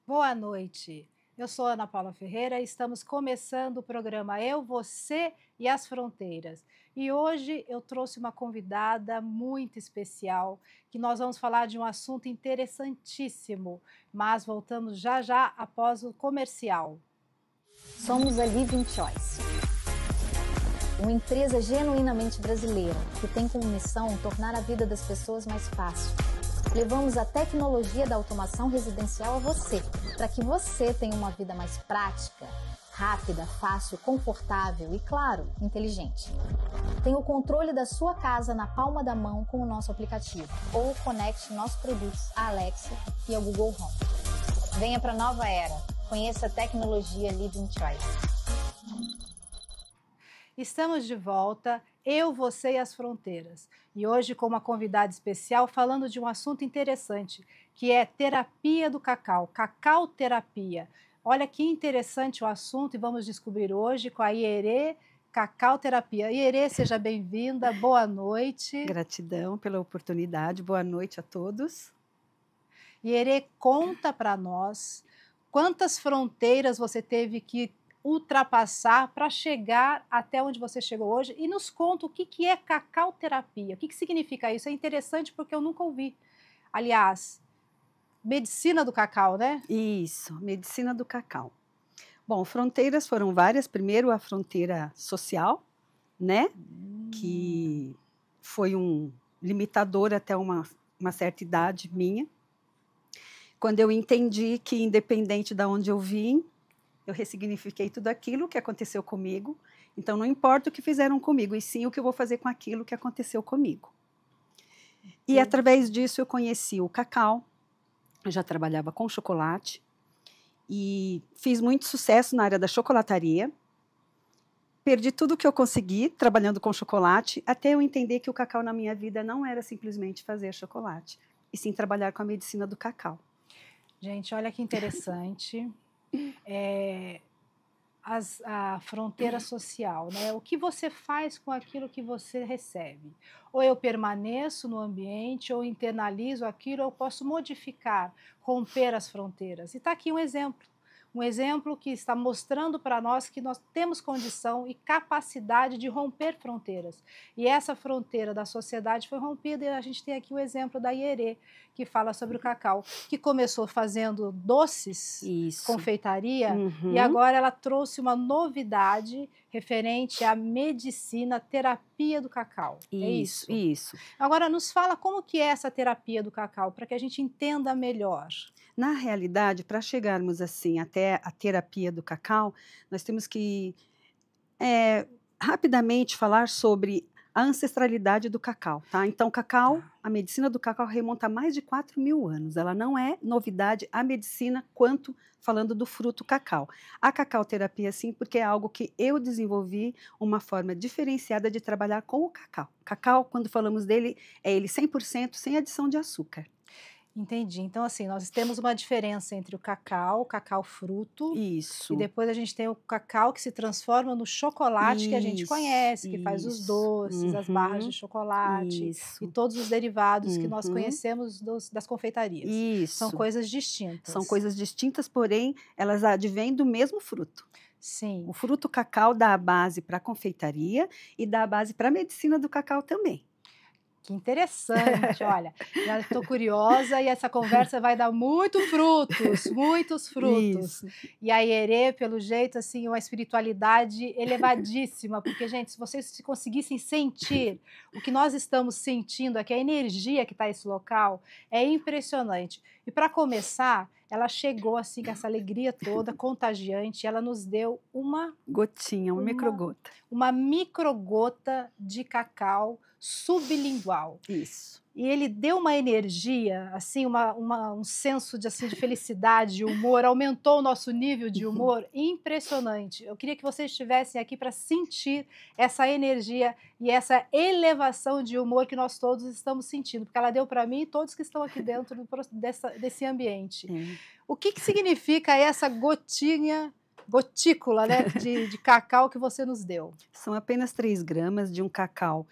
Boa noite. Eu sou Ana Paula Ferreira e estamos começando o programa Eu, Você e as Fronteiras. E hoje eu trouxe uma convidada muito especial, que nós vamos falar de um assunto interessantíssimo, mas voltamos já já após o comercial. Somos a Living Choice, uma empresa genuinamente brasileira que tem como missão tornar a vida das pessoas mais fácil. Levamos a tecnologia da automação residencial a você, para que você tenha uma vida mais prática, rápida, fácil, confortável e, claro, inteligente. Tenha o controle da sua casa na palma da mão com o nosso aplicativo ou conecte nossos produtos à Alexa e ao Google Home. Venha para a nova era. Conheça a tecnologia Living Choice. Estamos de volta, Eu, Você e as Fronteiras. E hoje com uma convidada especial falando de um assunto interessante, que é terapia do cacau, cacau terapia. Olha que interessante o assunto e vamos descobrir hoje com a Ierê Cacau Terapia. Ierê, seja bem-vinda, boa noite. Gratidão pela oportunidade, boa noite a todos. Ierê, conta para nós quantas fronteiras você teve que ultrapassar para chegar até onde você chegou hoje e nos conta o que é cacau terapia, o que significa isso? É interessante porque eu nunca ouvi. Aliás, medicina do cacau, né? Isso, medicina do cacau. Bom, fronteiras foram várias. Primeiro a fronteira social, né? Que foi um limitador até uma certa idade minha. Quando eu entendi que independente de onde eu vim, eu ressignifiquei tudo aquilo que aconteceu comigo. Então não importa o que fizeram comigo, e sim o que eu vou fazer com aquilo que aconteceu comigo. E através disso eu conheci o cacau. Eu já trabalhava com chocolate e fiz muito sucesso na área da chocolataria. Perdi tudo que eu consegui trabalhando com chocolate, até eu entender que o cacau na minha vida não era simplesmente fazer chocolate, e sim trabalhar com a medicina do cacau. Gente, olha que interessante. A fronteira social, né? O que você faz com aquilo que você recebe? Ou eu permaneço no ambiente, ou internalizo aquilo, ou eu posso modificar, romper as fronteiras. E está aqui um exemplo que está mostrando para nós que nós temos condição e capacidade de romper fronteiras. E essa fronteira da sociedade foi rompida, e a gente tem aqui o exemplo da Ierê, que fala sobre o cacau, que começou fazendo doces, Isso. confeitaria, e agora ela trouxe uma novidade referente à medicina, terapia do cacau. É isso? Isso. Agora nos fala como que é essa terapia do cacau, para que a gente entenda melhor. Na realidade, para chegarmos assim até a terapia do cacau, nós temos que rapidamente falar sobre a ancestralidade do cacau, tá? Então, o cacau, a medicina do cacau remonta a mais de 4.000 anos. Ela não é novidade a medicina quanto falando do fruto cacau. A cacau terapia, sim, porque é algo que eu desenvolvi uma forma diferenciada de trabalhar com o cacau. Cacau, quando falamos dele, é ele 100% sem adição de açúcar. Entendi. Então, assim, nós temos uma diferença entre o cacau fruto, Isso. e depois a gente tem o cacau que se transforma no chocolate que a gente conhece, que faz os doces, as barras de chocolate e todos os derivados que nós conhecemos das confeitarias. Isso. São coisas distintas. São coisas distintas, porém, elas advêm do mesmo fruto. Sim. O fruto cacau dá a base para a confeitaria e dá a base para a medicina do cacau também. Que interessante, olha, já estou curiosa e essa conversa vai dar muitos frutos. Isso. E a Ierê, pelo jeito, assim, uma espiritualidade elevadíssima, porque, gente, se vocês conseguissem sentir o que nós estamos sentindo aqui, a energia que está nesse local, é impressionante. E para começar, ela chegou assim com essa alegria toda, contagiante, ela nos deu uma gotinha, uma microgota. Uma microgota de cacau sublingual. Isso. E ele deu uma energia, assim, um senso de felicidade, de humor, aumentou o nosso nível de humor impressionante. Eu queria que vocês estivessem aqui para sentir essa energia e essa elevação de humor que nós todos estamos sentindo, porque ela deu para mim e todos que estão aqui dentro desse ambiente. O que significa essa gotícula, né, de cacau que você nos deu? São apenas 3 gramas de um cacau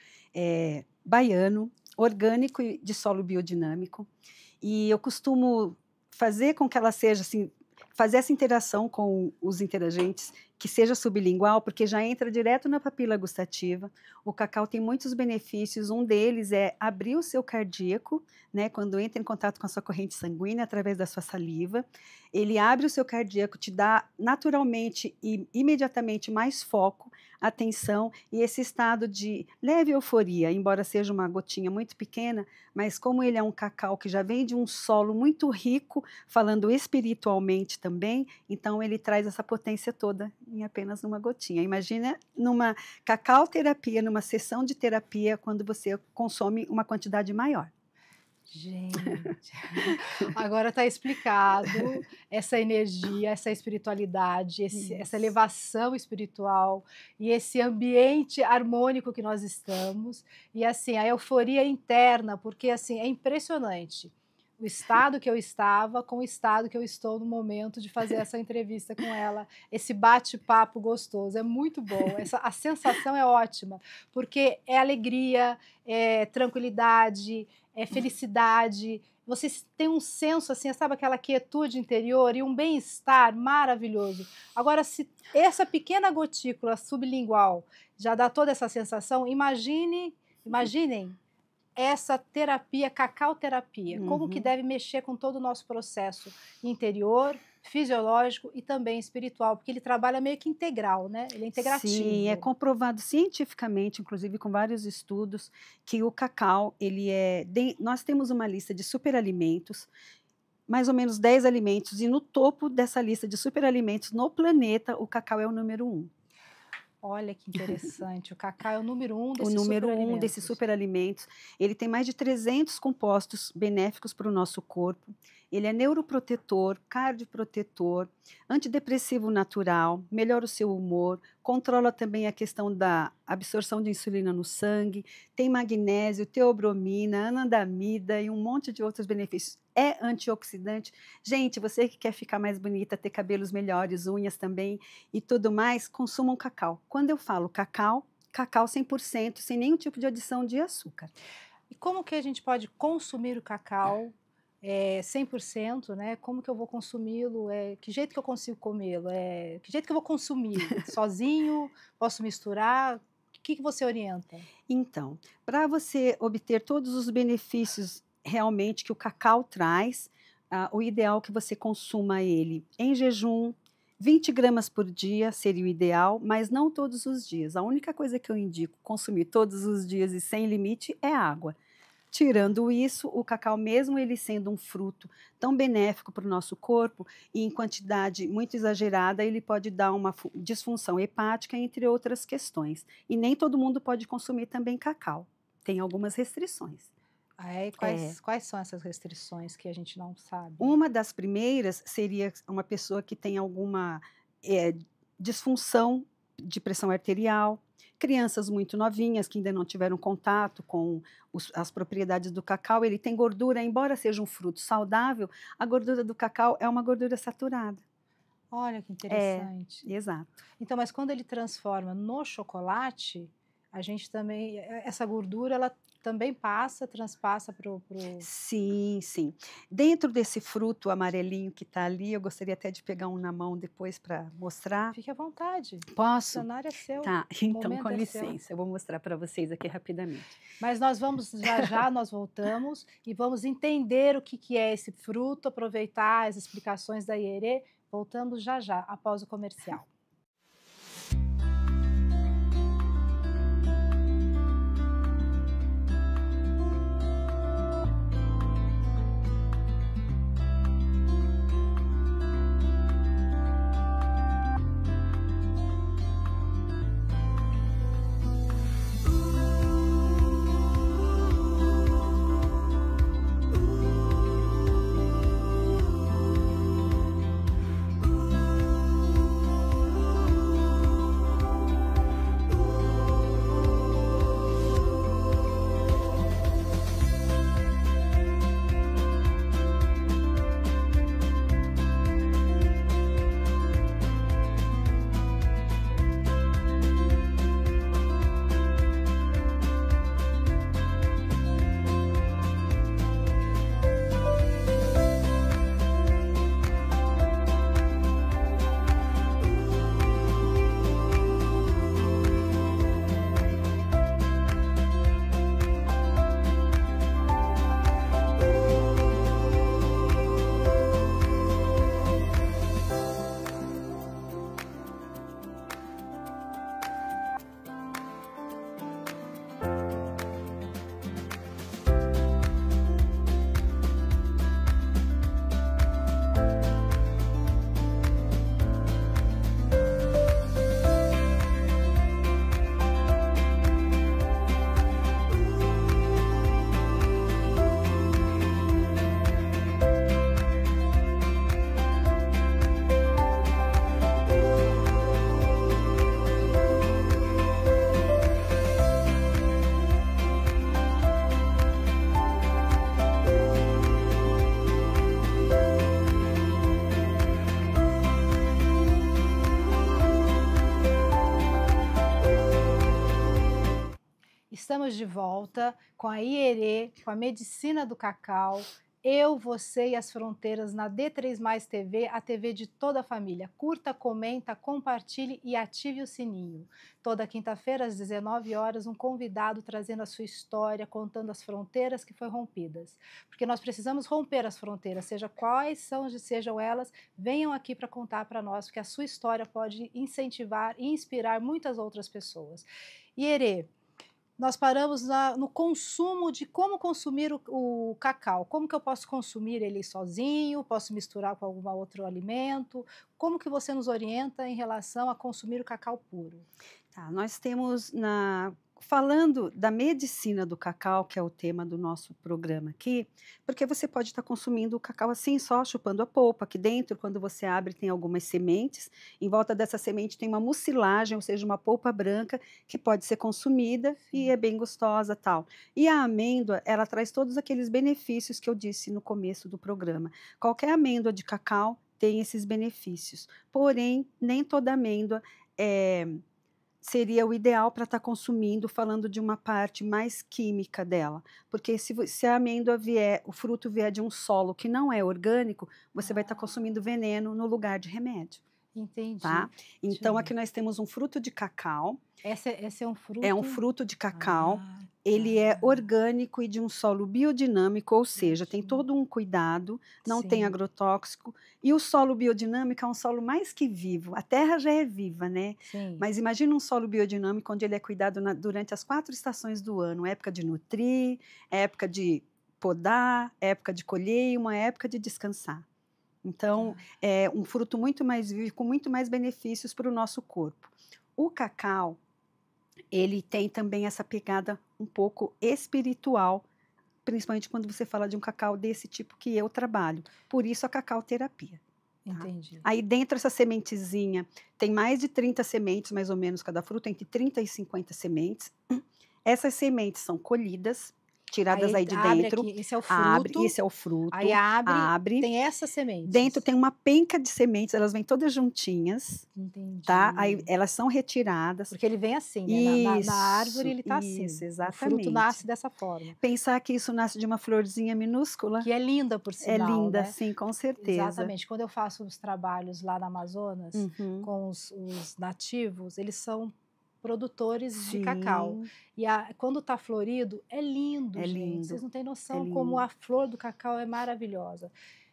baiano, orgânico e de solo biodinâmico. E eu costumo fazer com que ela seja assim, fazer essa interação com os interagentes, que seja sublingual, porque já entra direto na papila gustativa. O cacau tem muitos benefícios, um deles é abrir o seu cardíaco, né, quando entra em contato com a sua corrente sanguínea através da sua saliva. Ele abre o seu cardíaco, te dá naturalmente e imediatamente mais foco, atenção e esse estado de leve euforia, embora seja uma gotinha muito pequena, mas como ele é um cacau que já vem de um solo muito rico, falando espiritualmente também, então ele traz essa potência toda em apenas uma gotinha. Imagina numa cacau terapia, numa sessão de terapia, quando você consome uma quantidade maior. Gente, agora está explicado essa energia, essa espiritualidade, essa elevação espiritual e esse ambiente harmônico que nós estamos. E assim, a euforia interna, porque assim, é impressionante o estado que eu estava com o estado que eu estou no momento de fazer essa entrevista com ela, esse bate-papo gostoso, é muito bom, a sensação é ótima, porque é alegria, é tranquilidade, é felicidade, você tem um senso assim, sabe aquela quietude interior e um bem-estar maravilhoso. Agora, se essa pequena gotícula sublingual já dá toda essa sensação, imaginem essa terapia, cacau terapia, como que deve mexer com todo o nosso processo interior, fisiológico e também espiritual, porque ele trabalha meio que integral, né? Ele é integrativo. Sim, é comprovado cientificamente, inclusive com vários estudos, que o cacau, nós temos uma lista de superalimentos, mais ou menos 10 alimentos, e no topo dessa lista de superalimentos no planeta, o cacau é o número 1. Olha que interessante, o cacau é o número 1 desses superalimentos. O número 1 superalimentos. desses superalimentos. Ele tem mais de 300 compostos benéficos para o nosso corpo. Ele é neuroprotetor, cardioprotetor, antidepressivo natural, melhora o seu humor, controla também a questão da absorção de insulina no sangue, tem magnésio, teobromina, anandamida e um monte de outros benefícios. É antioxidante. Gente, você que quer ficar mais bonita, ter cabelos melhores, unhas também e tudo mais, consumam cacau. Quando eu falo cacau 100%, sem nenhum tipo de adição de açúcar. E como que a gente pode consumir o cacau 100%, né? Como que eu vou consumi-lo? Que jeito que eu consigo comê-lo? Que jeito que eu vou consumir? Sozinho? Posso misturar? O que você orienta? Então, para você obter todos os benefícios realmente que o cacau traz, o ideal é que você consuma ele em jejum, 20 gramas por dia seria o ideal, mas não todos os dias. A única coisa que eu indico consumir todos os dias e sem limite é água. Tirando isso, o cacau, mesmo ele sendo um fruto tão benéfico para o nosso corpo, e em quantidade muito exagerada, ele pode dar uma disfunção hepática, entre outras questões. E nem todo mundo pode consumir também cacau. Tem algumas restrições. Quais são essas restrições que a gente não sabe? Uma das primeiras seria uma pessoa que tem alguma disfunção de pressão arterial, crianças muito novinhas que ainda não tiveram contato com as propriedades do cacau. Ele tem gordura, embora seja um fruto saudável, a gordura do cacau é uma gordura saturada. Olha que interessante. Exato. Então, mas quando ele transforma no chocolate, a gente também, essa gordura, ela também transpassa para o... Sim, sim. Dentro desse fruto amarelinho que está ali, eu gostaria até de pegar um na mão depois para mostrar. Fique à vontade. Posso? O cenário é seu. Tá, então com licença, eu vou mostrar para vocês aqui rapidamente. Mas nós vamos, já nós voltamos e vamos entender o que é esse fruto, aproveitar as explicações da Iere. Voltamos já, após o comercial. Estamos de volta com a Ierê, com a Medicina do Cacau. Eu, você e as fronteiras na D3+ TV, a TV de toda a família. Curta, comenta, compartilhe e ative o sininho. Toda quinta-feira, às 19 horas, um convidado trazendo a sua história, contando as fronteiras que foram rompidas. Porque nós precisamos romper as fronteiras, seja quais sejam elas, venham aqui para contar para nós, porque a sua história pode incentivar e inspirar muitas outras pessoas. Ierê, nós paramos no consumo de como consumir o cacau. Como que eu posso consumir ele sozinho? Posso misturar com algum outro alimento? Como que você nos orienta em relação a consumir o cacau puro? Tá, nós temos falando da medicina do cacau, que é o tema do nosso programa aqui, porque você pode estar consumindo o cacau assim, só chupando a polpa. Aqui dentro, quando você abre, tem algumas sementes. Em volta dessa semente tem uma mucilagem, ou seja, uma polpa branca, que pode ser consumida e é bem gostosa, tal. E a amêndoa, ela traz todos aqueles benefícios que eu disse no começo do programa. Qualquer amêndoa de cacau tem esses benefícios. Porém, nem toda amêndoa seria o ideal para estar consumindo, falando de uma parte mais química dela. Porque se a amêndoa o fruto vier de um solo que não é orgânico, você vai estar consumindo veneno no lugar de remédio. Entendi. Tá? Então, aqui nós temos um fruto de cacau. Esse é um fruto? É um fruto de cacau. Ele é orgânico e de um solo biodinâmico, ou seja, tem todo um cuidado, não tem agrotóxico. E o solo biodinâmico é um solo mais que vivo. A terra já é viva, né? Sim. Mas imagina um solo biodinâmico onde ele é cuidado durante as 4 estações do ano. Época de nutrir, época de podar, época de colher e uma época de descansar. Então, é um fruto muito mais vivo, com muito mais benefícios para o nosso corpo. O cacau, ele tem também essa pegada um pouco espiritual, principalmente quando você fala de um cacau desse tipo que eu trabalho. Por isso a cacau terapia. Tá? Entendi. Aí dentro dessa sementezinha, tem mais de 30 sementes, mais ou menos, cada fruta, entre 30 e 50 sementes. Essas sementes são colhidas, tiradas aí de dentro. Aqui, esse é o fruto. Esse é o fruto. Aí abre, tem essas sementes. Dentro tem uma penca de sementes, elas vêm todas juntinhas. Entendi. Tá? Aí elas são retiradas. Porque ele vem assim, né? Isso, na árvore ele tá assim. Isso, exatamente. O fruto nasce dessa forma. Pensar que isso nasce de uma florzinha minúscula. Que é linda, por sinal. É linda, né? sim, com certeza. Exatamente. Quando eu faço os trabalhos lá na Amazonas, com os nativos, eles são produtores de cacau. E quando está florido, é lindo, gente. Lindo. Vocês não têm noção como a flor do cacau é maravilhosa.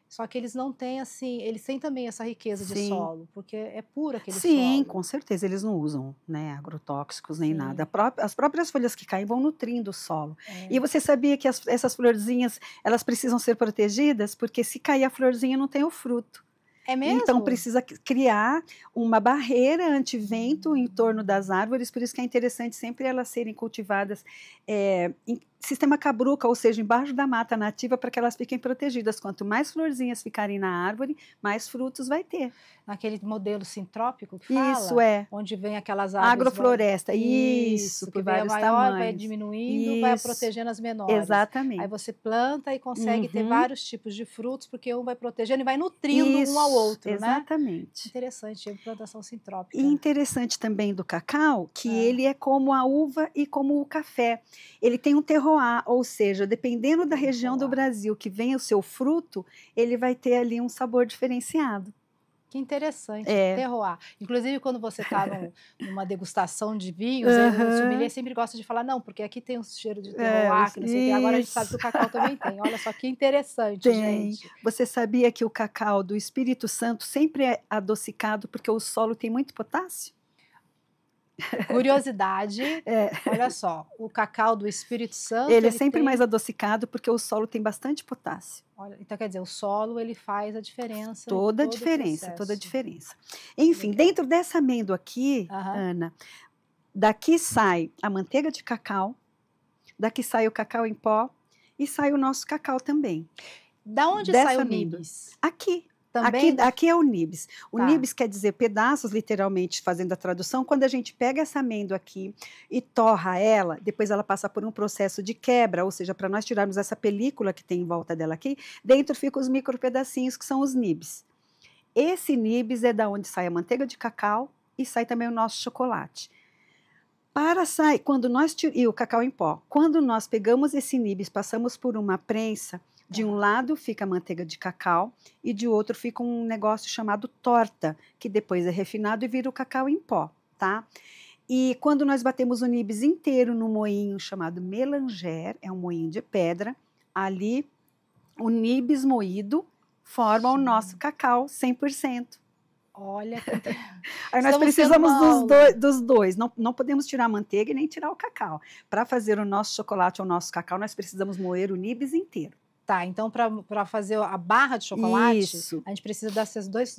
Só que eles não têm, assim, eles têm também essa riqueza de solo, porque é puro aquele solo. Sim, com certeza. Eles não usam, né, agrotóxicos nem nada. As próprias folhas que caem vão nutrindo o solo. E você sabia que essas florzinhas, elas precisam ser protegidas? Porque se cair a florzinha, não tem o fruto. É mesmo? Então precisa criar uma barreira anti-vento em torno das árvores, por isso que é interessante sempre elas serem cultivadas em sistema cabruca, ou seja, embaixo da mata nativa, para que elas fiquem protegidas. Quanto mais florzinhas ficarem na árvore, mais frutos vai ter. Naquele modelo sintrópico que fala? Isso, onde vem aquelas árvores... Agrofloresta, isso, por vários tamanhos. maior, vai diminuindo, vai protegendo as menores. Exatamente. Aí você planta e consegue ter vários tipos de frutos, porque um vai protegendo e vai nutrindo um ao outro, exatamente. Né? Interessante, a plantação sintrópica. E interessante também do cacau, que ele é como a uva e como o café. Ele tem um terroir, ou seja, dependendo da região do Brasil que vem o seu fruto, ele vai ter ali um sabor diferenciado. Que interessante, terroir. Inclusive, quando você está numa degustação de vinhos, o sommelier sempre gosta de falar, não, porque aqui tem um cheiro de terroir, que não sei o que. Agora a gente sabe que o cacau também tem. Olha só que interessante, gente. Você sabia que o cacau do Espírito Santo sempre é adocicado porque o solo tem muito potássio? Curiosidade, olha só, o cacau do Espírito Santo... Ele é sempre mais adocicado porque o solo tem bastante potássio. Olha, então quer dizer, o solo ele faz a diferença. Toda a diferença. Enfim, dentro dessa amêndoa aqui, Ana, daqui sai a manteiga de cacau, daqui sai o cacau em pó e sai o nosso cacau também. Da onde sai o nibs? Aqui. Aqui é o nibs. O nibs quer dizer pedaços, literalmente, fazendo a tradução. Quando a gente pega essa amêndoa aqui e torra ela, depois ela passa por um processo de quebra, ou seja, para nós tirarmos essa película que tem em volta dela aqui, dentro ficam os micro pedacinhos que são os nibs. Esse nibs é da onde sai a manteiga de cacau e sai também o nosso chocolate. Para sair, e o cacau em pó, quando nós pegamos esse nibs, passamos por uma prensa, de um lado fica a manteiga de cacau e de outro fica um negócio chamado torta, que depois é refinado e vira o cacau em pó, tá? E quando nós batemos o nibs inteiro no moinho chamado melanger, é um moinho de pedra, ali o nibs moído forma o nosso cacau 100%. Olha que Aí nós precisamos dos dois. Não podemos tirar a manteiga e nem tirar o cacau. Para fazer o nosso chocolate ou o nosso cacau, nós precisamos moer o nibs inteiro. Tá, então para fazer a barra de chocolate, Isso. a gente precisa desses dois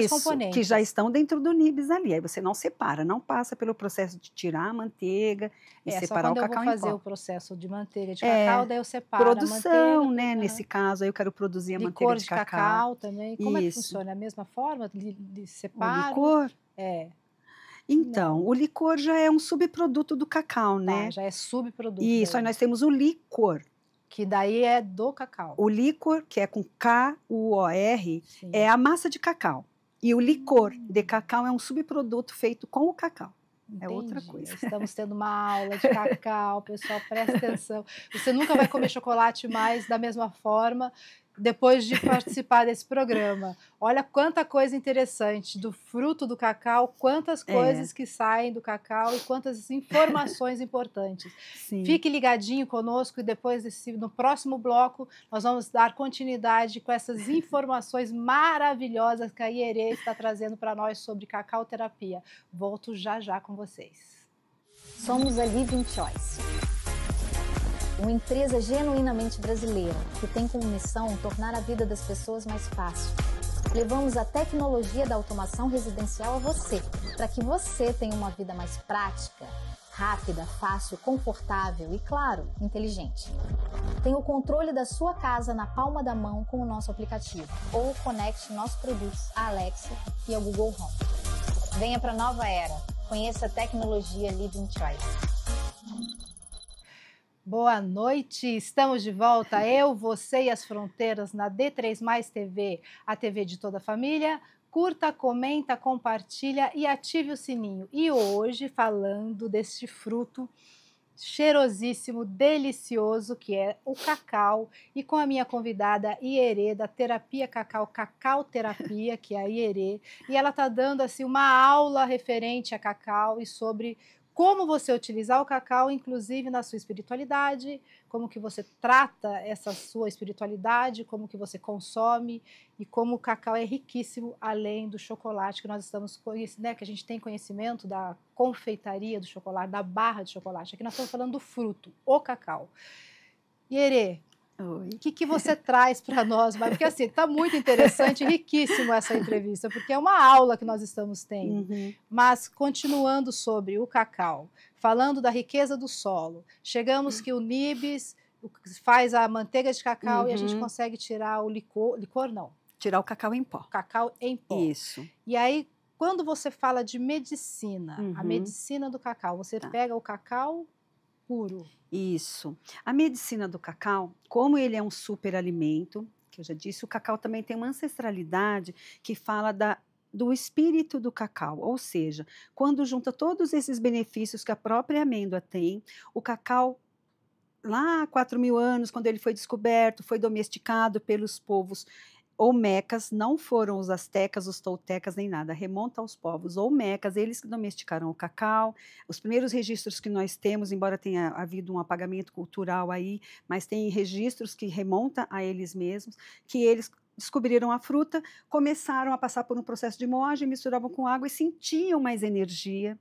componentes. Que já estão dentro do nibs ali. Aí você não separa, não passa pelo processo de tirar a manteiga e separar o cacau em pó. Só quando eu vou fazer o processo de manteiga de cacau, daí eu separo produção, a manteiga. Né? Nesse caso, aí eu quero produzir a manteiga de cacau. Cacau também. Como é que funciona? A mesma forma? De separo? O licor? Então, Não. o licor já é um subproduto do cacau, né? Já é subproduto. Isso, aí nós temos o licor. Que daí é do cacau. O licor, que é com K-U-O-R, é a massa de cacau. E o licor de cacau é um subproduto feito com o cacau. Entendi. É outra coisa. Estamos tendo uma aula de cacau, pessoal, presta atenção. Você nunca vai comer chocolate mais da mesma forma depois de participar desse programa. Olha quanta coisa interessante do fruto do cacau, quantas coisas que saem do cacau e quantas informações importantes. Sim. Fique ligadinho conosco e depois no próximo bloco nós vamos dar continuidade com essas informações maravilhosas que a Ierê está trazendo para nós sobre cacau terapia. Volto já com vocês. Somos a Living Choice, uma empresa genuinamente brasileira que tem como missão tornar a vida das pessoas mais fácil. Levamos a tecnologia da automação residencial a você, para que você tenha uma vida mais prática, rápida, fácil, confortável e, claro, inteligente. Tenha o controle da sua casa na palma da mão com o nosso aplicativo ou conecte nossos produtos à Alexa e ao Google Home. Venha para a nova era. Conheça a tecnologia Living Choice. Boa noite, estamos de volta, eu, você e as fronteiras na D3+ TV, a TV de toda a família. Curta, comenta, compartilha e ative o sininho. E hoje falando deste fruto cheirosíssimo, delicioso, que é o cacau, e com a minha convidada Ierê, da Terapia Cacau, Cacau Terapia, que é a Ierê, e ela está dando assim uma aula referente a cacau e sobre como você utilizar o cacau, inclusive na sua espiritualidade, como que você trata essa sua espiritualidade, como que você consome e como o cacau é riquíssimo, além do chocolate que nós estamos conhecendo, né, que a gente tem conhecimento da confeitaria do chocolate, da barra de chocolate. Aqui nós estamos falando do fruto, o cacau. Ierê, o que você traz para nós? Porque assim, está muito interessante, riquíssimo essa entrevista, porque é uma aula que nós estamos tendo. Mas continuando sobre o cacau, falando da riqueza do solo, chegamos que o nibs faz a manteiga de cacau e a gente consegue tirar o licor não. Tirar o cacau em pó. Cacau em pó. Isso. E aí, quando você fala de medicina, a medicina do cacau, você pega o cacau puro. Isso. A medicina do cacau, como ele é um superalimento, que eu já disse, o cacau também tem uma ancestralidade que fala do espírito do cacau, ou seja, quando junta todos esses benefícios que a própria amêndoa tem, o cacau, lá há 4.000 anos, quando ele foi descoberto, foi domesticado pelos povos olmecas, não foram os astecas, os toltecas, nem nada, remonta aos povos olmecas, eles que domesticaram o cacau. Os primeiros registros que nós temos, embora tenha havido um apagamento cultural aí, mas tem registros que remontam a eles mesmos, que eles descobriram a fruta, começaram a passar por um processo de moagem, misturavam com água e sentiam mais energia.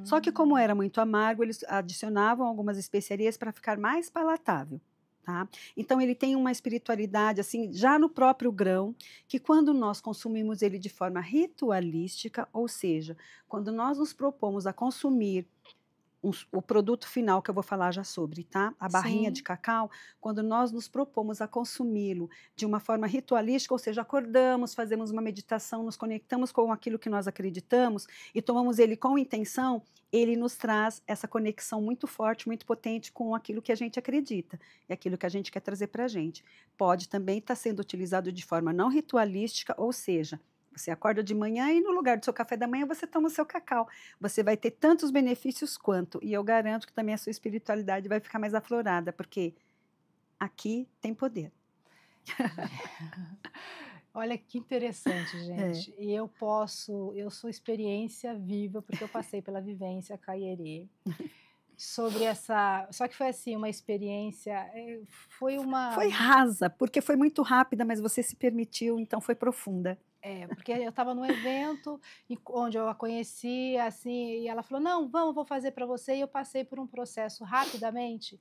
Só que como era muito amargo, eles adicionavam algumas especiarias para ficar mais palatável. Tá? Então ele tem uma espiritualidade assim já no próprio grão, que quando nós consumimos ele de forma ritualística, ou seja, quando nós nos propomos a consumir o produto final que eu vou falar já sobre, tá? A barrinha de cacau, quando nós nos propomos a consumi-lo de uma forma ritualística, ou seja, acordamos, fazemos uma meditação, nos conectamos com aquilo que nós acreditamos e tomamos ele com intenção, ele nos traz essa conexão muito forte, muito potente com aquilo que a gente acredita e aquilo que a gente quer trazer para a gente. Pode também estar sendo utilizado de forma não ritualística, ou seja, Você acorda de manhã e no lugar do seu café da manhã você toma o seu cacau. Você vai ter tantos benefícios quanto. E eu garanto que também a sua espiritualidade vai ficar mais aflorada, porque aqui tem poder. Olha que interessante, gente. E eu sou experiência viva, porque eu passei pela vivência Caierê. Sobre essa. Só que foi assim, uma experiência. Foi uma. Foi rasa, porque foi muito rápida, mas você se permitiu, então foi profunda. Porque eu estava num evento onde eu a conheci, assim, e ela falou: não, vou fazer para você. E eu passei por um processo rapidamente.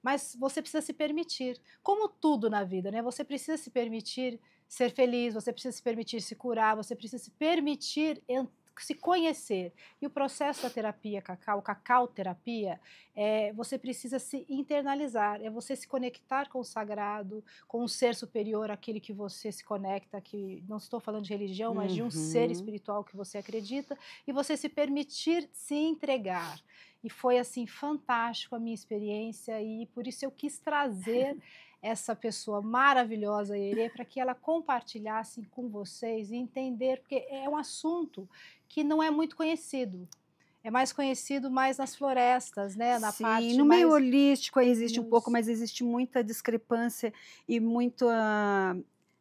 Mas você precisa se permitir, como tudo na vida, né? Você precisa se permitir ser feliz, você precisa se permitir se curar, você precisa se permitir se conhecer. E o processo da terapia cacau terapia, você precisa se internalizar, é você se conectar com o sagrado, com um ser superior, aquele que você se conecta, que não estou falando de religião, mas de um ser espiritual que você acredita, e você se permitir se entregar. E foi assim fantástico a minha experiência, e por isso eu quis trazer essa pessoa maravilhosa, Iere, para que ela compartilhasse com vocês e entender, porque é um assunto que não é muito conhecido. É mais conhecido mais nas florestas, né? Na Sim, parte no mais... meio holístico aí existe um pouco, mas existe muita discrepância e muita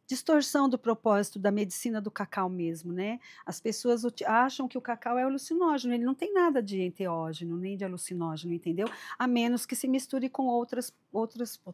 distorção do propósito da medicina do cacau mesmo, né? As pessoas acham que o cacau é alucinógeno, ele não tem nada de enteógeno, nem de alucinógeno, entendeu? A menos que se misture com outros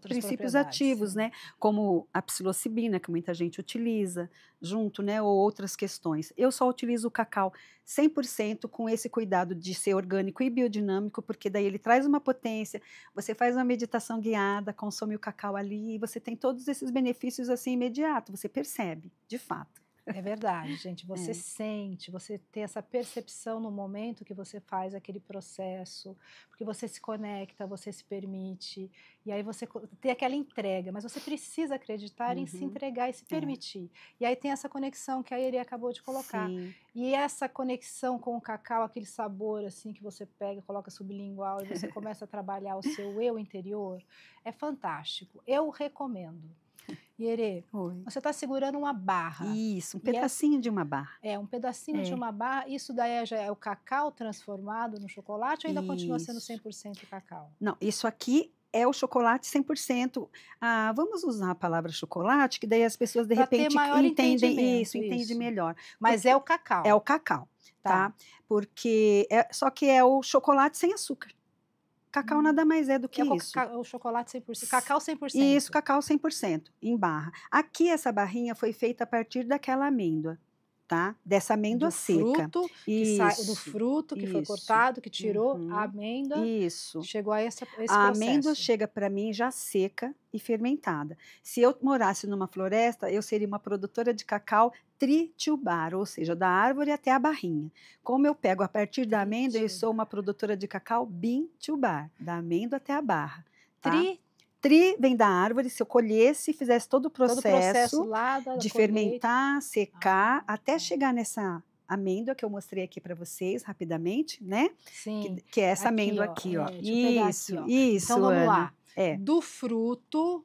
princípios ativos, sim. né? Como a psilocibina, que muita gente utiliza junto, né? Ou outras questões. Eu só utilizo o cacau 100% com esse cuidado de ser orgânico e biodinâmico, porque daí ele traz uma potência, você faz uma meditação guiada, consome o cacau ali e você tem todos esses benefícios assim imediato, você percebe, de fato. É verdade, gente. Você sente, você tem essa percepção no momento que você faz aquele processo, porque você se conecta, você se permite, e aí você tem aquela entrega, mas você precisa acreditar em se entregar e se permitir. E aí tem essa conexão que a Iere acabou de colocar. Sim. E essa conexão com o cacau, aquele sabor assim que você pega, coloca sublingual e você começa a trabalhar o seu eu interior, é fantástico. Eu recomendo. Iere, você está segurando uma barra. Isso, um pedacinho de uma barra. Um pedacinho de uma barra. Isso daí já é o cacau transformado no chocolate ou ainda continua sendo 100% cacau? Não, isso aqui é o chocolate 100%. Vamos usar a palavra chocolate, que daí as pessoas de repente entendem isso, entendem melhor. Mas é o cacau. É o cacau, tá? Porque só que é o chocolate sem açúcar. Cacau nada mais é do que isso. O chocolate 100%, cacau 100%. Isso, cacau 100%, em barra. Aqui essa barrinha foi feita a partir daquela amêndoa, tá? Dessa amêndoa seca. Do fruto que foi cortado, que tirou a amêndoa. Isso. Chegou a esse processo. A amêndoa chega para mim já seca e fermentada. Se eu morasse numa floresta, eu seria uma produtora de cacau tritubar, ou seja, da árvore até a barrinha. Como eu pego a partir da amêndoa, eu sou uma produtora de cacau bintubar, da amêndoa até a barra. Tá? Tri vem da árvore, se eu colhesse e fizesse todo o processo lá de fermentar, secar, até chegar nessa amêndoa que eu mostrei aqui para vocês rapidamente, né? Sim. Que é essa amêndoa aqui, ó. Isso. Então vamos lá. Do fruto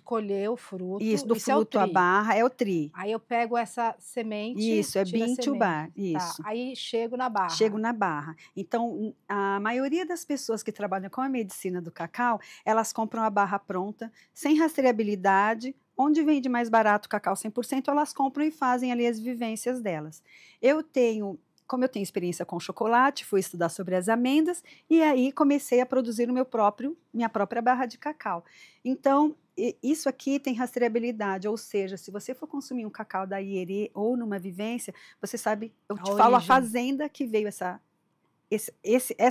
colheu o fruto. Isso, do fruto a barra é o tri. Aí eu pego essa semente. Isso, é bintubar. Isso. Tá. Aí chego na barra. Chego na barra. Então, a maioria das pessoas que trabalham com a medicina do cacau, elas compram a barra pronta, sem rastreabilidade. Onde vende mais barato o cacau 100%, elas compram e fazem ali as vivências delas. Como eu tenho experiência com chocolate, fui estudar sobre as amêndoas e aí comecei a produzir minha própria barra de cacau. Então, isso aqui tem rastreabilidade, ou seja, se você for consumir um cacau da Iere ou numa vivência, você sabe, eu te falo a fazenda que veio essa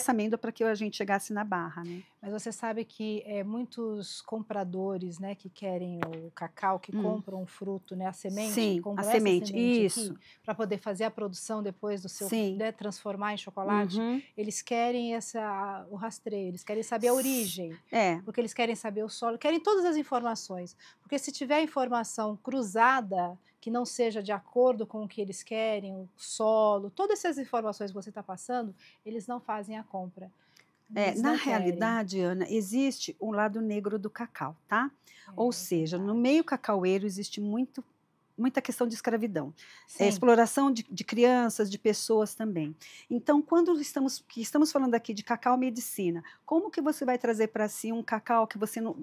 amêndoa para que a gente chegasse na barra, né? Mas você sabe que muitos compradores, né, que querem o cacau, que compram o fruto, né, a semente, sim, a semente, isso, para poder fazer a produção depois do seu, né, transformar em chocolate, eles querem o rastreio, eles querem saber a origem, porque eles querem saber o solo, querem todas as informações, porque se tiver informação cruzada que não seja de acordo com o que eles querem, o solo, todas essas informações que você está passando, eles não fazem a compra. Na realidade, Ana, existe um lado negro do cacau, tá? Ou seja, no meio cacaueiro existe muita questão de escravidão, Sim. exploração de crianças, de pessoas também. Então, quando estamos falando aqui de cacau medicina, como que você vai trazer para si um cacau que você não,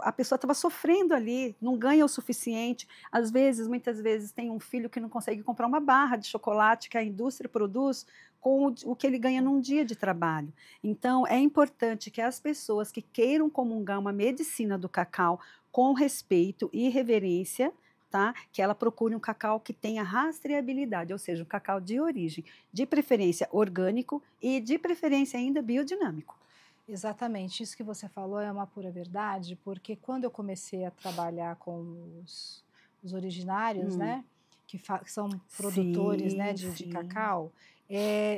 a pessoa estava sofrendo ali, não ganha o suficiente, às vezes, muitas vezes, tem um filho que não consegue comprar uma barra de chocolate que a indústria produz com o que ele ganha num dia de trabalho. Então, é importante que as pessoas que queiram comungar uma medicina do cacau com respeito e reverência, tá? Que ela procure um cacau que tenha rastreabilidade, ou seja, um cacau de origem, de preferência orgânico e de preferência ainda biodinâmico. Exatamente, isso que você falou é uma pura verdade, porque quando eu comecei a trabalhar com os originários, né, que são produtores, Sim, né, de cacau,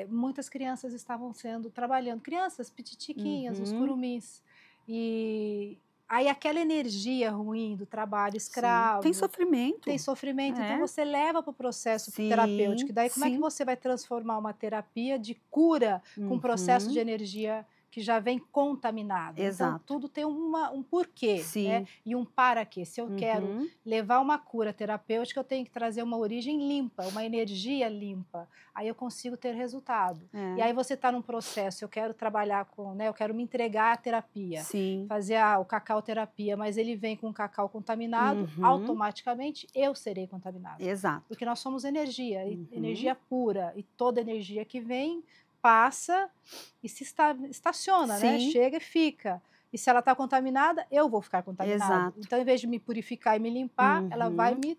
muitas crianças estavam trabalhando, crianças pititiquinhas, os curumins, e aí aquela energia ruim do trabalho escravo, tem sofrimento, então você leva para o processo terapêutico, daí como é que você vai transformar uma terapia de cura com um processo de energia que já vem contaminado. Exato. Então, tudo tem um porquê, né? E um para quê. Se eu quero levar uma cura terapêutica, eu tenho que trazer uma origem limpa, uma energia limpa. Aí eu consigo ter resultado. E aí você está num processo, eu quero trabalhar com, né? Eu quero me entregar à terapia, fazer o cacau terapia, mas ele vem com cacau contaminado, automaticamente eu serei contaminado. Exato. Porque nós somos energia, energia pura, e toda energia que vem passa e se estaciona, né? Chega e fica. E se ela está contaminada, eu vou ficar contaminada. Exato. Então, em vez de me purificar e me limpar, ela vai me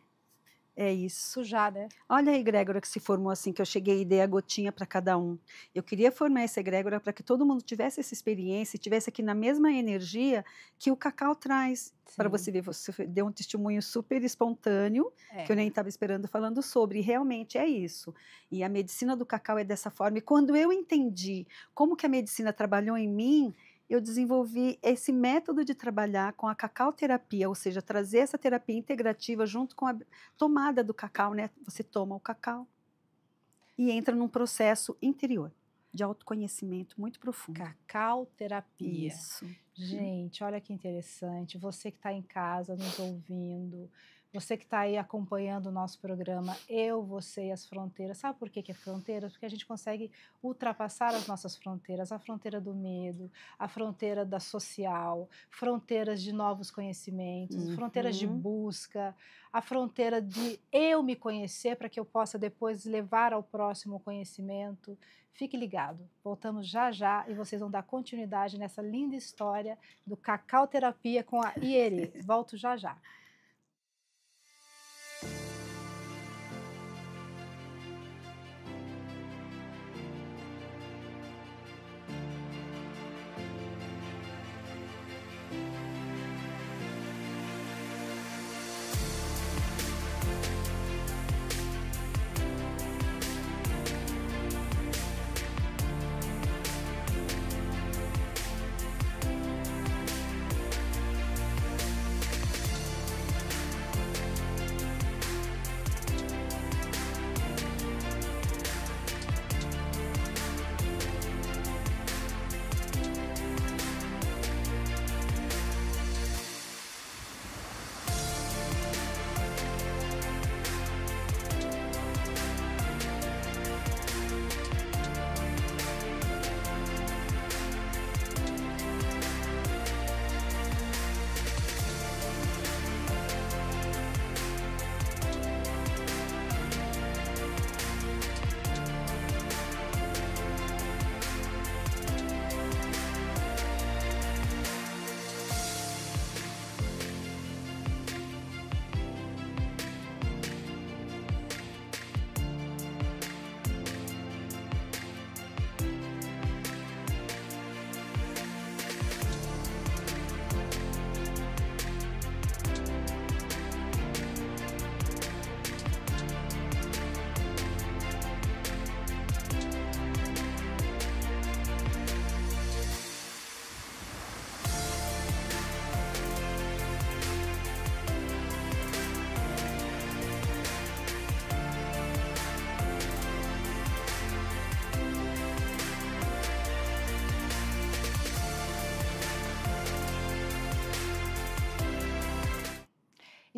sujar, né? Olha a egrégora que se formou assim, que eu cheguei e dei a gotinha para cada um. Eu queria formar essa egrégora para que todo mundo tivesse essa experiência e tivesse aqui na mesma energia que o cacau traz. Para você ver, você deu um testemunho super espontâneo, que eu nem estava esperando falando sobre, e realmente é isso. E a medicina do cacau é dessa forma. E quando eu entendi como que a medicina trabalhou em mim, eu desenvolvi esse método de trabalhar com a cacau terapia, ou seja, trazer essa terapia integrativa junto com a tomada do cacau, né? Você toma o cacau e entra num processo interior de autoconhecimento muito profundo. Cacau terapia. Isso. Gente, olha que interessante. Você que está em casa nos ouvindo, você que está aí acompanhando o nosso programa, Eu, Você e as Fronteiras. Sabe por que é fronteira? Porque a gente consegue ultrapassar as nossas fronteiras, a fronteira do medo, a fronteira da social, fronteiras de novos conhecimentos, fronteiras de busca, a fronteira de eu me conhecer para que eu possa depois levar ao próximo o conhecimento. Fique ligado, voltamos já já e vocês vão dar continuidade nessa linda história do Cacau Terapia com a Ierê. Volto já já.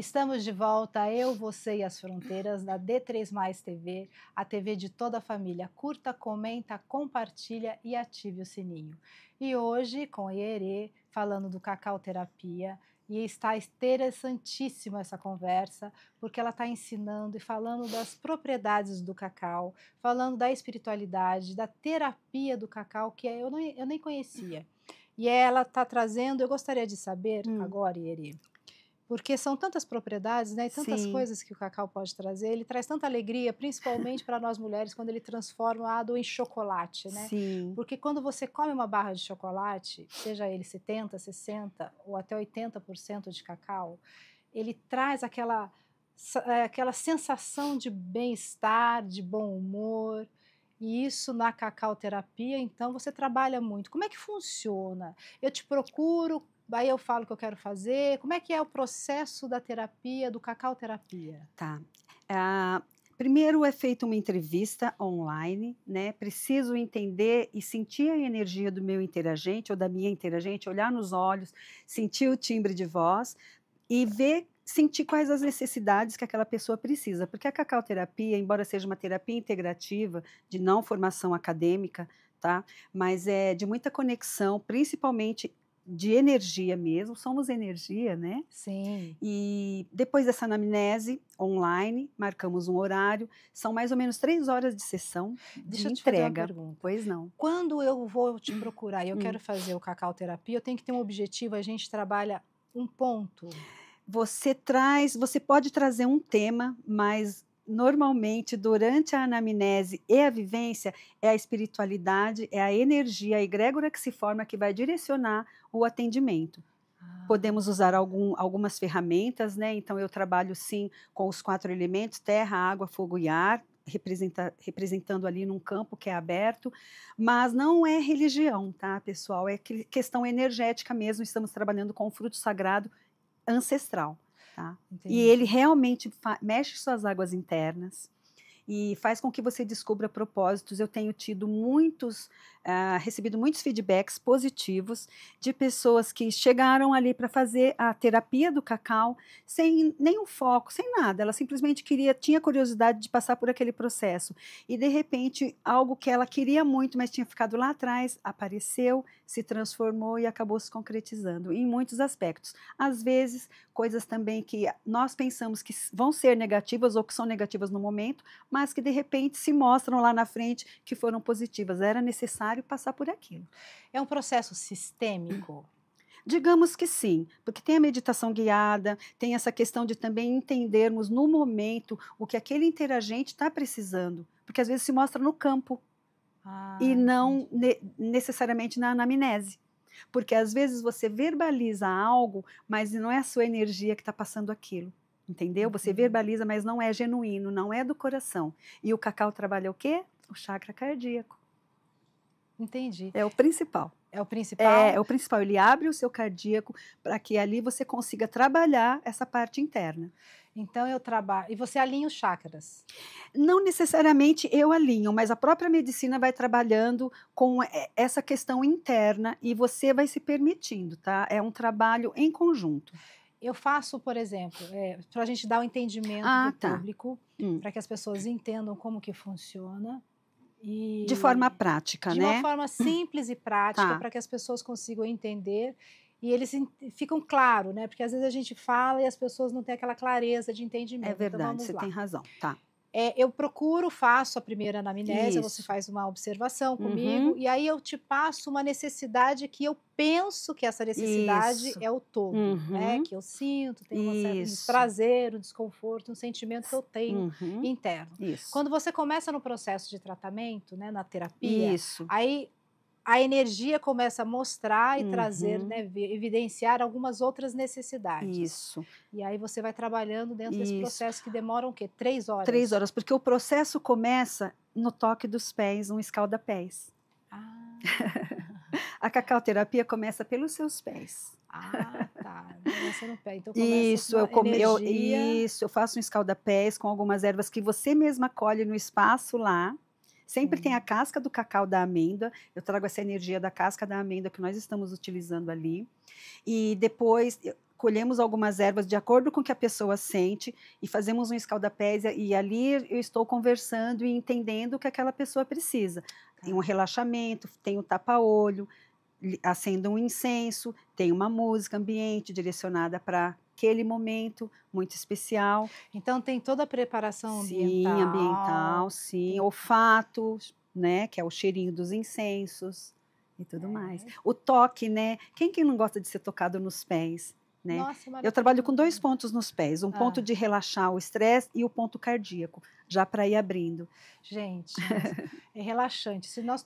Estamos de volta, eu, você e as fronteiras, da D3+ TV, a TV de toda a família. Curta, comenta, compartilha e ative o sininho. E hoje, com a Ierê, falando do Cacau Terapia, e está interessantíssima essa conversa, porque ela está ensinando e falando das propriedades do cacau, falando da espiritualidade, da terapia do cacau, que eu nem conhecia. E ela está trazendo, eu gostaria de saber agora, Ierê, porque são tantas propriedades, né, e tantas Sim. coisas que o cacau pode trazer. Ele traz tanta alegria, principalmente para nós mulheres, quando ele transforma a água em chocolate, né? Sim. Porque quando você come uma barra de chocolate, seja ele 70, 60 ou até 80% de cacau, ele traz aquela sensação de bem-estar, de bom humor. E isso na cacau terapia, então você trabalha muito. Como é que funciona? Eu te procuro, aí eu falo o que eu quero fazer. Como é que é o processo da terapia, do cacau terapia? Tá. Primeiro é feita uma entrevista online, né? Preciso entender e sentir a energia do meu interagente ou da minha interagente, olhar nos olhos, sentir o timbre de voz e sentir quais as necessidades que aquela pessoa precisa. Porque a cacau terapia, embora seja uma terapia integrativa, de não formação acadêmica, tá? Mas é de muita conexão, principalmente de energia mesmo, somos energia, né? Sim. E depois dessa anamnese online, marcamos um horário, são mais ou menos 3 horas de sessão Deixa de eu te fazer uma entrega. pergunta. Pois não. Quando eu vou te procurar e eu quero fazer o cacau terapia, eu tenho que ter um objetivo, a gente trabalha um ponto. Você pode trazer um tema, mas normalmente durante a anamnese e a vivência é a espiritualidade, é a energia, a egrégora que se forma que vai direcionar o atendimento. Podemos usar algumas ferramentas, né? Então eu trabalho sim com os 4 elementos, terra, água, fogo e ar, representando ali num campo que é aberto, mas não é religião, tá, pessoal? É questão energética mesmo, estamos trabalhando com o fruto sagrado ancestral, tá? Entendi. E ele realmente mexe suas águas internas e faz com que você descubra propósitos. Eu tenho tido recebido muitos feedbacks positivos de pessoas que chegaram ali para fazer a terapia do cacau sem nenhum foco, sem nada. Ela simplesmente tinha curiosidade de passar por aquele processo. E, de repente, algo que ela queria muito, mas tinha ficado lá atrás, apareceu, se transformou e acabou se concretizando em muitos aspectos. Às vezes, coisas também que nós pensamos que vão ser negativas ou que são negativas no momento, mas que de repente se mostram lá na frente que foram positivas. Era necessário passar por aquilo. É um processo sistêmico? Digamos que sim, porque tem a meditação guiada, tem essa questão de também entendermos no momento o que aquele interagente está precisando, porque às vezes se mostra no campo e não necessariamente na anamnese. Porque às vezes você verbaliza algo, mas não é a sua energia que está passando aquilo. Entendeu? Você verbaliza, mas não é genuíno, não é do coração. E o cacau trabalha o quê? O chakra cardíaco. Entendi. É o principal. É o principal? É o principal. Ele abre o seu cardíaco para que ali você consiga trabalhar essa parte interna. Então eu trabalho. E você alinha os chakras? Não necessariamente eu alinho, mas a própria medicina vai trabalhando com essa questão interna e você vai se permitindo, tá? É um trabalho em conjunto. Eu faço, por exemplo, para a gente dar o entendimento do público, para que as pessoas entendam como que funciona. De forma prática, né? De uma forma simples e prática, para que as pessoas consigam entender e eles ficam claro, né? Porque às vezes a gente fala e as pessoas não têm aquela clareza de entendimento. É verdade, então, você tem razão, tá. Eu faço a primeira anamnese, você faz uma observação comigo, e aí eu te passo uma necessidade que eu penso que essa necessidade é o todo, né? Que eu sinto, tenho um prazer, um desconforto, um sentimento que eu tenho interno. Quando você começa no processo de tratamento, né, na terapia, aí a energia começa a mostrar e trazer, né, evidenciar algumas outras necessidades. Isso. E aí você vai trabalhando dentro desse processo que demora o quê? 3 horas? 3 horas, porque o processo começa no toque dos pés, um escalda-pés. A cacau terapia começa pelos seus pés. Tá. Começa no pé. Então eu faço um escalda-pés com algumas ervas que você mesma colhe no espaço lá. Sempre tem a casca do cacau da amêndoa, eu trago essa energia da casca da amêndoa que nós estamos utilizando ali. E depois, colhemos algumas ervas de acordo com o que a pessoa sente e fazemos um escaldapés e ali eu estou conversando e entendendo o que aquela pessoa precisa. Tem um relaxamento, tem o tapa-olho, acendo um incenso, tem uma música ambiente direcionada para aquele momento muito especial. Então tem toda a preparação Sim, ambiental, sim, olfato, né, que é o cheirinho dos incensos e tudo mais. O toque, né? Quem que não gosta de ser tocado nos pés, né? Nossa, Eu trabalho com 2 pontos nos pés, um ponto de relaxar o estresse e o ponto cardíaco, já para ir abrindo. Gente, é relaxante. Se nós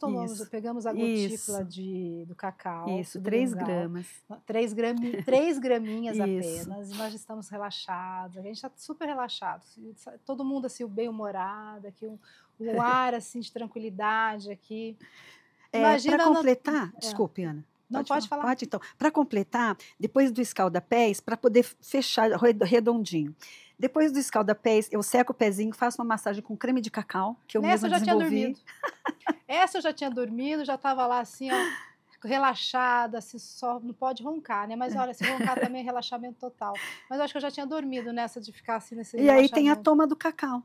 pegamos a gotícula do cacau, isso, 3 gramas. 3 graminhas apenas, e nós estamos relaxados, a gente está super relaxado, todo mundo assim, bem-humorado, aqui um ar assim de tranquilidade aqui. Para completar, desculpe, Ana. Não, pode falar. Pode, então. Para completar, depois do escaldapés, para poder fechar redondinho. Depois do escaldapés, eu seco o pezinho, faço uma massagem com creme de cacau, que eu mesma desenvolvi. Essa eu já tinha dormido, já estava lá assim, ó, relaxada, assim, só não pode roncar, né? Mas olha, se roncar também é relaxamento total. Mas eu acho que eu já tinha dormido nessa de ficar assim nesse relaxamento. E aí tem a toma do cacau.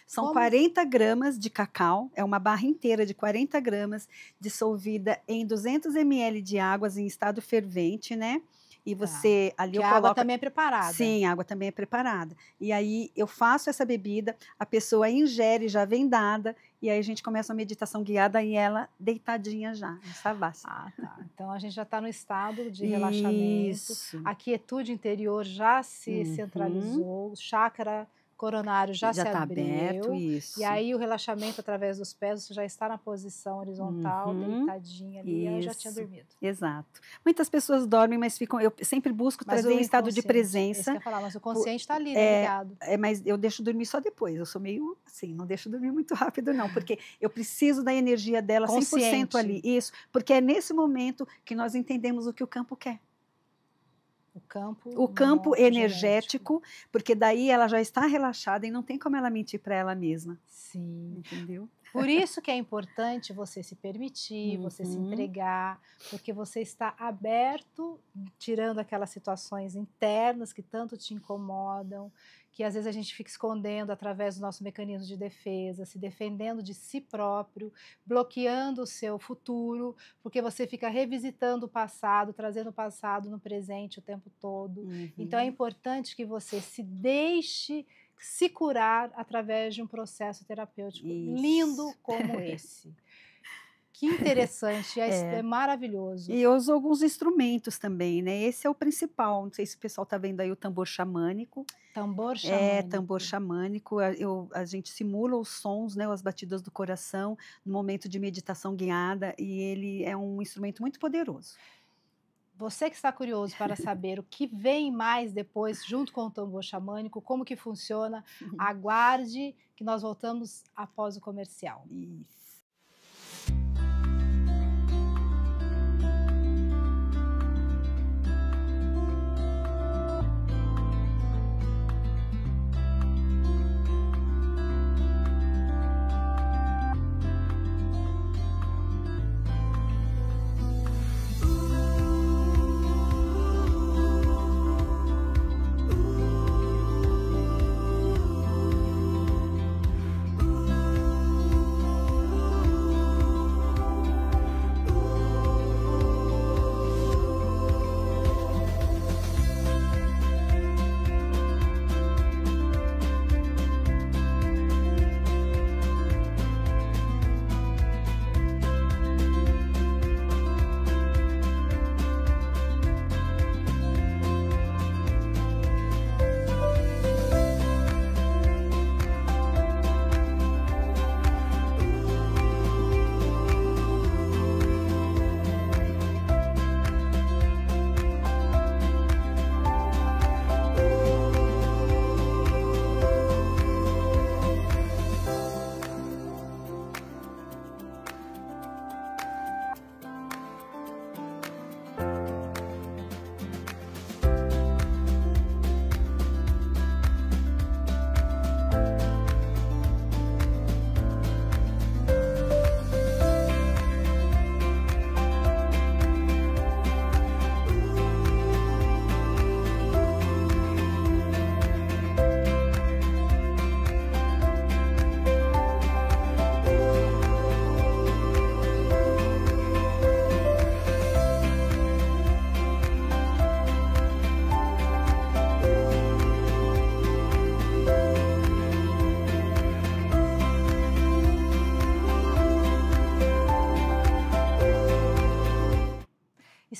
São 40 gramas de cacau, é uma barra inteira de 40 gramas, dissolvida em 200 ml de água em estado fervente, né? E você ali eu coloco... A água também é preparada. Sim, a água também é preparada. E aí eu faço essa bebida, a pessoa ingere já vendada, e aí a gente começa a meditação guiada e ela deitadinha já, no savasana. Ah, tá. Então a gente já está no estado de relaxamento. Isso. A quietude interior já se centralizou, o chakra coronário já se tá abriu, aberto, isso. E aí o relaxamento através dos pés, você já está na posição horizontal, deitadinha ali, eu já tinha dormido. Exato. Muitas pessoas dormem, mas ficam, eu sempre busco trazer em estado de presença. Isso que eu ia falar, mas o consciente está ali, ligado. Mas eu deixo dormir só depois, eu sou meio assim, não deixo dormir muito rápido não, porque eu preciso da energia dela 100% ali, isso, porque é nesse momento que nós entendemos o que o campo quer. O campo energético, porque daí ela já está relaxada e não tem como ela mentir para ela mesma. Sim. Entendeu? Por isso que é importante você se permitir, você se entregar, porque você está aberto, tirando aquelas situações internas que tanto te incomodam, que às vezes a gente fica escondendo através do nosso mecanismo de defesa, se defendendo de si próprio, bloqueando o seu futuro, porque você fica revisitando o passado, trazendo o passado no presente o tempo todo. Então é importante que você se deixe se curar através de um processo terapêutico lindo como esse. Que interessante, é maravilhoso. E eu uso alguns instrumentos também, né? Esse é o principal. Não sei se o pessoal está vendo aí o tambor xamânico. Tambor xamânico. Tambor xamânico. A gente simula os sons, né, as batidas do coração no momento de meditação guiada e ele é um instrumento muito poderoso. Você que está curioso para saber o que vem mais depois, junto com o tambor xamânico, como que funciona, aguarde que nós voltamos após o comercial. Isso.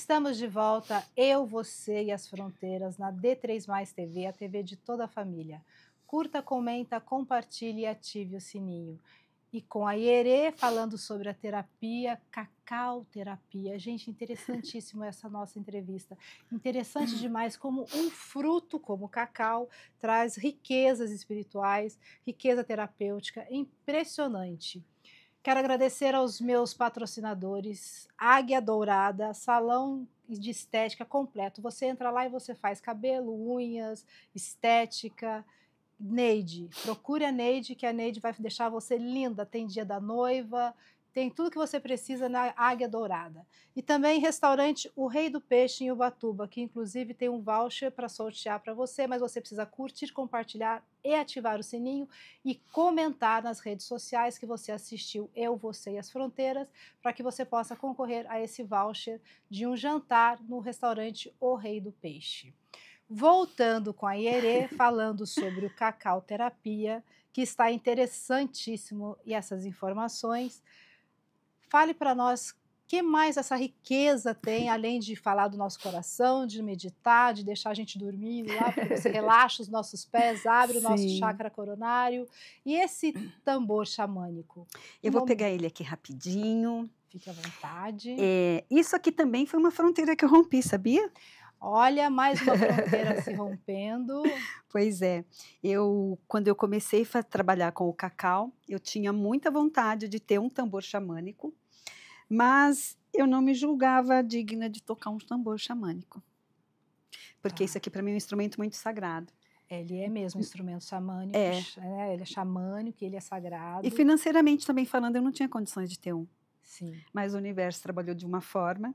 Estamos de volta, eu, você e as fronteiras, na D3+ TV, a TV de toda a família. Curta, comenta, compartilhe e ative o sininho. E com a Iere falando sobre a terapia, cacau terapia. Gente, interessantíssimo essa nossa entrevista. Interessante demais como um fruto como o cacau traz riquezas espirituais, riqueza terapêutica, impressionante. Quero agradecer aos meus patrocinadores, Águia Dourada, salão de estética completo. Você entra lá e você faz cabelo, unhas, estética. Neide, procure a Neide, que a Neide vai deixar você linda. Tem dia da noiva, tem tudo que você precisa na Águia Dourada. E também restaurante O Rei do Peixe em Ubatuba, que inclusive tem um voucher para sortear para você, mas você precisa curtir, compartilhar e ativar o sininho e comentar nas redes sociais que você assistiu Eu, Você e as Fronteiras, para que você possa concorrer a esse voucher de um jantar no restaurante O Rei do Peixe. Voltando com a Iere, falando sobre o cacau terapia, que está interessantíssimo e essas informações. Fale para nós o que mais essa riqueza tem, além de falar do nosso coração, de meditar, de deixar a gente dormir lá, porque você relaxa os nossos pés, abre o nosso chakra coronário. E esse tambor xamânico? Eu vou pegar ele aqui rapidinho. Fique à vontade. Isso aqui também foi uma fronteira que eu rompi, sabia? Olha, mais uma fronteira se rompendo. Pois é. Quando eu comecei a trabalhar com o cacau, eu tinha muita vontade de ter um tambor xamânico, mas eu não me julgava digna de tocar um tambor xamânico. Porque isso aqui para mim é um instrumento muito sagrado. Ele é mesmo um instrumento xamânico, ele é xamânico, ele é sagrado. E financeiramente também falando, eu não tinha condições de ter um. Sim. Mas o universo trabalhou de uma forma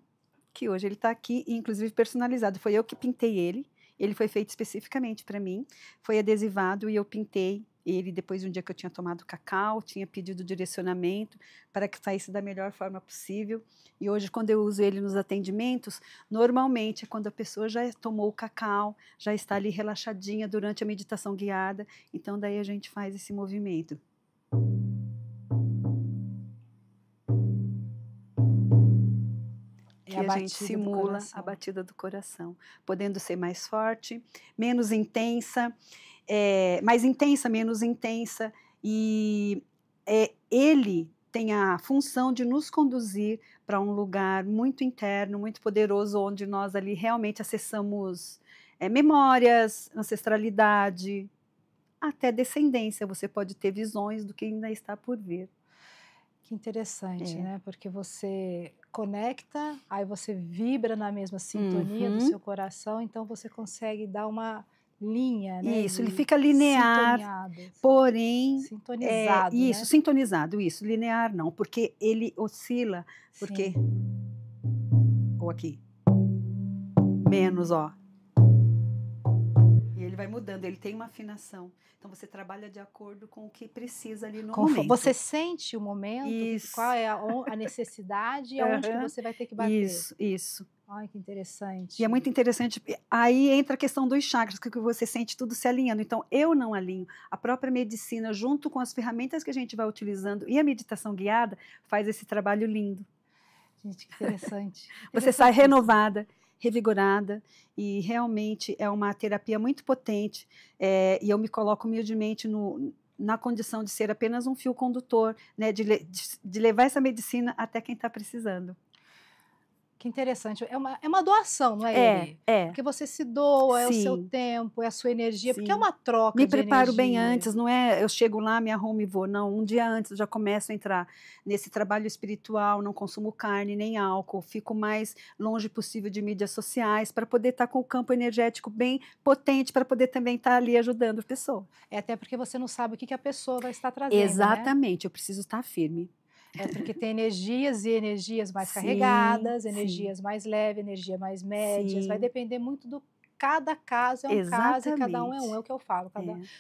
que hoje ele está aqui, inclusive personalizado. Foi eu que pintei ele. Ele foi feito especificamente para mim. Foi adesivado e eu pintei ele depois de um dia que eu tinha tomado cacau, tinha pedido direcionamento para que saísse da melhor forma possível. E hoje, quando eu uso ele nos atendimentos, normalmente é quando a pessoa já tomou o cacau, já está ali relaxadinha durante a meditação guiada. Então, daí a gente faz esse movimento. Que a gente simula a batida do coração, podendo ser mais forte, menos intensa, mais intensa, menos intensa, e ele tem a função de nos conduzir para um lugar muito interno, muito poderoso, onde nós ali realmente acessamos memórias, ancestralidade, até descendência. Você pode ter visões do que ainda está por vir. Que interessante, né? Porque você conecta, aí você vibra na mesma sintonia do seu coração, então você consegue dar uma linha, né? Isso, ele fica linear, porém... Sintonizado, isso, né? sintonizado, isso. Linear não, porque ele oscila, porque... Ou aqui. Menos, ó. E ele vai mudando, ele tem uma afinação. Então, você trabalha de acordo com o que precisa ali no momento. Você sente o momento, isso. Qual é a necessidade e aonde que você vai ter que bater. Isso. Ai, que interessante. E é muito interessante, aí entra a questão dos chakras, que você sente tudo se alinhando. Então, eu não alinho. A própria medicina, junto com as ferramentas que a gente vai utilizando e a meditação guiada, faz esse trabalho lindo. Gente, que interessante. Você sai renovada, revigorada, e realmente é uma terapia muito potente, e eu me coloco humildemente na condição de ser apenas um fio condutor, né, de levar essa medicina até quem está precisando. Que interessante. É uma doação, não é? Porque você se doa, é o seu tempo, é a sua energia, porque é uma troca de energia. Me preparo bem antes, não é eu chego lá, me arrumo e vou. Não, um dia antes eu já começo a entrar nesse trabalho espiritual, não consumo carne nem álcool, fico mais longe possível de mídias sociais para poder estar com o campo energético bem potente, para poder também estar ali ajudando a pessoa. Até porque você não sabe o que a pessoa vai estar trazendo, exatamente, eu preciso estar firme. Porque tem energias e energias mais carregadas, energias mais leves, energia mais médias. Vai depender muito do... Cada caso é um caso e cada um é um. É o que eu falo.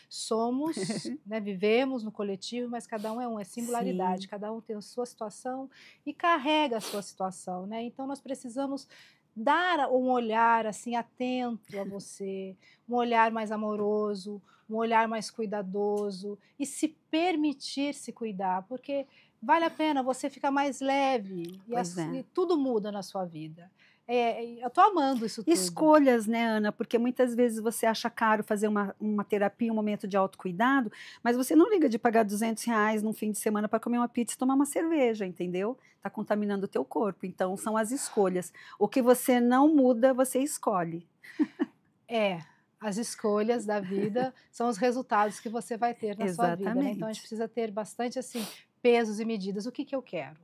Somos, né, vivemos no coletivo, mas cada um é um. É singularidade. Cada um tem a sua situação e carrega a sua situação, né? Então, nós precisamos dar um olhar assim atento a você, um olhar mais amoroso, um olhar mais cuidadoso e se permitir se cuidar, porque... Vale a pena, você fica mais leve e tudo muda na sua vida. eu tô amando isso tudo. Escolhas, né, Ana? Porque muitas vezes você acha caro fazer uma terapia, um momento de autocuidado, mas você não liga de pagar R$200 num fim de semana para comer uma pizza e tomar uma cerveja, entendeu? Está contaminando o teu corpo. Então, são as escolhas. O que você não muda, você escolhe. As escolhas da vida são os resultados que você vai ter na sua vida, né? Então, a gente precisa ter bastante, assim, pesos e medidas. O que eu quero?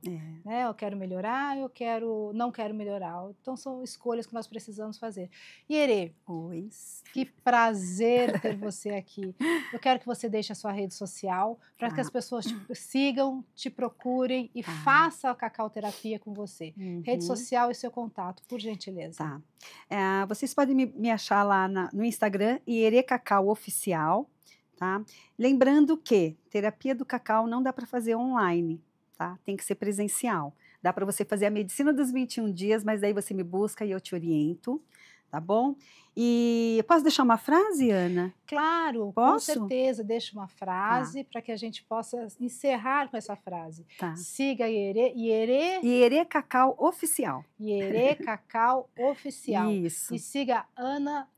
Né? Eu quero melhorar, não quero melhorar. Então, são escolhas que nós precisamos fazer. Ierê, que prazer ter você aqui. Eu quero que você deixe a sua rede social para que as pessoas te sigam, te procurem e façam a Cacau Terapia com você. Rede social e seu contato, por gentileza. Vocês podem me achar lá no Instagram, Ierê Cacau Oficial. Tá? Lembrando que terapia do cacau não dá para fazer online, tá? Tem que ser presencial. Dá para você fazer a medicina dos 21 dias, mas daí você me busca e eu te oriento, tá bom? E posso deixar uma frase, Ana? Claro, posso? Com certeza, deixa uma frase para que a gente possa encerrar com essa frase. Siga Ierê Cacau Oficial. Ierê Cacau Oficial. Isso. E siga Ana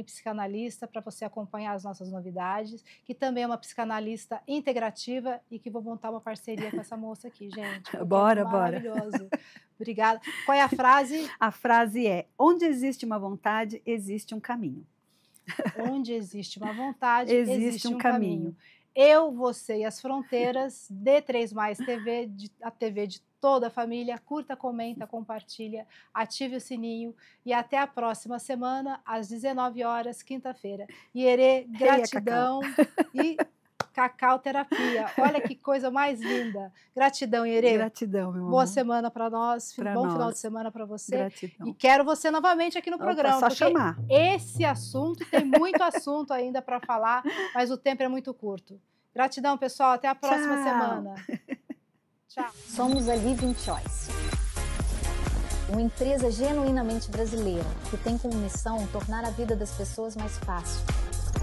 _psicanalista para você acompanhar as nossas novidades, que também é uma psicanalista integrativa e que vou montar uma parceria com essa moça aqui, gente. Bora. Maravilhoso. Obrigada. Qual é a frase? A frase é: onde existe uma vontade, existe um caminho. Onde existe uma vontade, existe um caminho. Eu, você e as fronteiras, D3+, TV, a TV de toda a família. Curta, comenta, compartilha, ative o sininho e até a próxima semana, às 19 horas, quinta-feira. Ierê, gratidão e Cacau Terapia. Olha que coisa mais linda. Gratidão, Ierê. Gratidão, meu amor. Boa semana para nós. Bom final de semana para você. Gratidão. E quero você novamente aqui no programa. Só chamar. Esse assunto, tem muito assunto ainda para falar, mas o tempo é muito curto. Gratidão, pessoal. Até a próxima semana. Tchau. Somos a Living Choice, uma empresa genuinamente brasileira que tem como missão tornar a vida das pessoas mais fácil.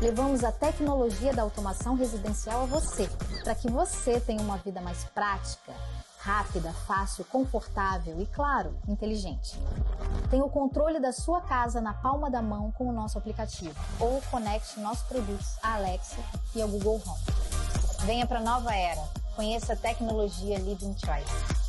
Levamos a tecnologia da automação residencial a você, para que você tenha uma vida mais prática, rápida, fácil, confortável e, claro, inteligente. Tenha o controle da sua casa na palma da mão com o nosso aplicativo ou conecte nossos produtos à Alexa e ao Google Home. Venha para a nova era. Conheça a tecnologia Living Choice.